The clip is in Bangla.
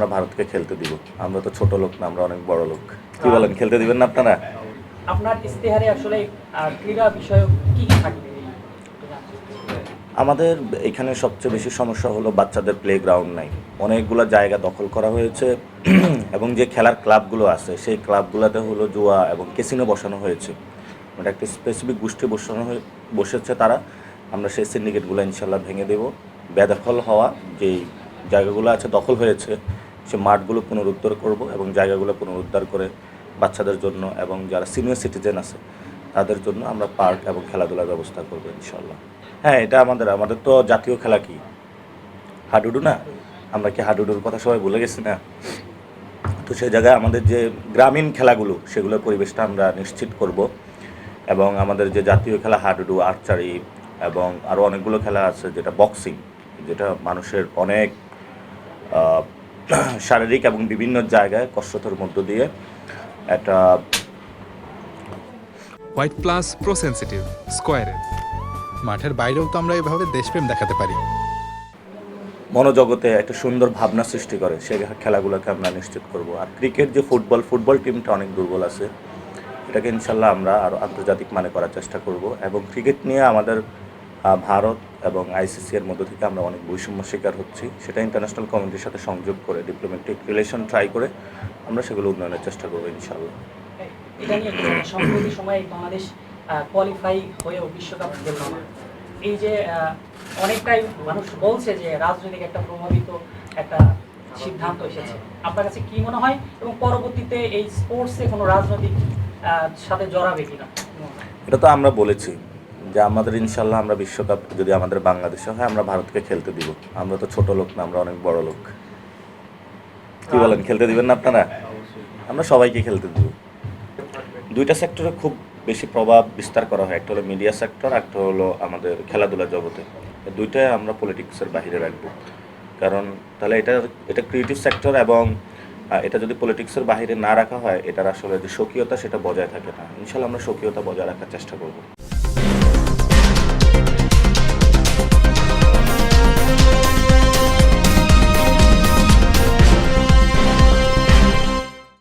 আমরা ভারতকে খেলতে দিব। আমরা তো ছোট লোক না, আমরা অনেক বড় লোক। কি বলেন, খেলতে দিবেন না আপনারা? আপনার ইশতেহারে আসলে ক্রীড়া বিষয়ক কি কি থাকবে? আমাদের এখানে সবচেয়ে বেশি সমস্যা হলো বাচ্চাদের প্লেগ্রাউন্ড নাই। অনেকগুলো জায়গা দখল করা হয়েছে এবং যে খেলার ক্লাবগুলো আছে সেই ক্লাবগুলোতে হলো জুয়া এবং ক্যাসিনো বসানো হয়েছে। এটা একটা স্পেসিফিক গোষ্ঠী বসেছে তারা। আমরা সেই সিন্ডিকেটগুলো ইনশাল্লাহ ভেঙে দেব। বেদখল হওয়া যেই জায়গাগুলো আছে, দখল হয়েছে, সে মাঠগুলো পুনরুদ্ধার করব এবং জায়গাগুলো পুনরুদ্ধার করে বাচ্চাদের জন্য এবং যারা সিনিয়র সিটিজেন আছে তাদের জন্য আমরা পার্ক এবং খেলাধুলার ব্যবস্থা করবো ইনশাল্লাহ। হ্যাঁ, এটা আমাদের তো জাতীয় খেলা কি হাডুডু না? আমরা কি হাডুডুর কথা সবাই ভুলে গেছি না? তো সেই জায়গায় আমাদের যে গ্রামীণ খেলাগুলো সেগুলোর পরিবেশটা আমরা নিশ্চিত করব এবং আমাদের যে জাতীয় খেলা হাডুডু, আর্চারি এবং আরও অনেকগুলো খেলা আছে, যেটা বক্সিং, যেটা মানুষের অনেক আহ, শারীরিক এবং বিভিন্ন জায়গায় কসরতের মধ্য দিয়ে একটা হোয়াইট প্লাস প্রো সেনসিটিভ স্কোয়ারে মাঠের বাইরেও তো আমরা এভাবে দেশপ্রেম দেখাতে পারি। মনোজগতে একটা সুন্দর ভাবনা সৃষ্টি করে সেই খেলাগুলোকে আমরা নিশ্চিত করব। আর ক্রিকেট যে ফুটবল টিমটা অনেক দুর্বল আছে, এটাকে ইনশাল্লাহ আমরা আরও আন্তর্জাতিক মানে করার চেষ্টা করব এবং ক্রিকেট নিয়ে আমাদের ভারত এবং আইসিসি এর মধ্য থেকে আমরা অনেক বৈষম্য শিকার হচ্ছি, সেটা ইন্টারন্যাশনাল কমিউনিটির সাথে সংযোগ করে ডিপ্লোম্যাটিক রিলেশন ট্রাই করে আমরা সেগুলো উন্নয়নের চেষ্টা করবো ইনশাল্লাহ। এটা নিয়ে সম্প্রতি সময়ে বাংলাদেশ কোয়ালিফাই হয়েও বিশ্বকাপ খেলল না। এই যে অনেকটাই মানুষ বলছে যে রাজনৈতিক একটা প্রভাবিত একটা সিদ্ধান্ত এসেছে, আপনার কাছে কি মনে হয় এবং পরবর্তীতে এই স্পোর্টসে কোনো রাজনৈতিক সাথে জড়াবে কিনা? এটা তো আমরা বলেছি যে আমাদের ইনশাল্লাহ আমরা বিশ্বকাপ যদি আমাদের বাংলাদেশে হয় আমরা ভারতকে খেলতে দিব। আমরা তো ছোট লোক না, আমরা অনেক বড় লোক। কি বলেন, খেলতে দিবেন না আপনারা? আমরা সবাইকে খেলতে দিব। দুইটা সেক্টরে খুব বেশি প্রভাব বিস্তার করা হয়, একটা হলো মিডিয়া সেক্টর, একটা হলো আমাদের খেলাধুলার জগতে। দুইটাই আমরা পলিটিক্সের বাইরে রাখবো, কারণ তাহলে এটা ক্রিয়েটিভ সেক্টর এবং এটা যদি পলিটিক্সের বাইরে না রাখা হয় এটার আসলে যে স্বকীয়তা সেটা বজায় থাকে না। ইনশাল্লাহ আমরা স্বকীয়তা বজায় রাখার চেষ্টা করব।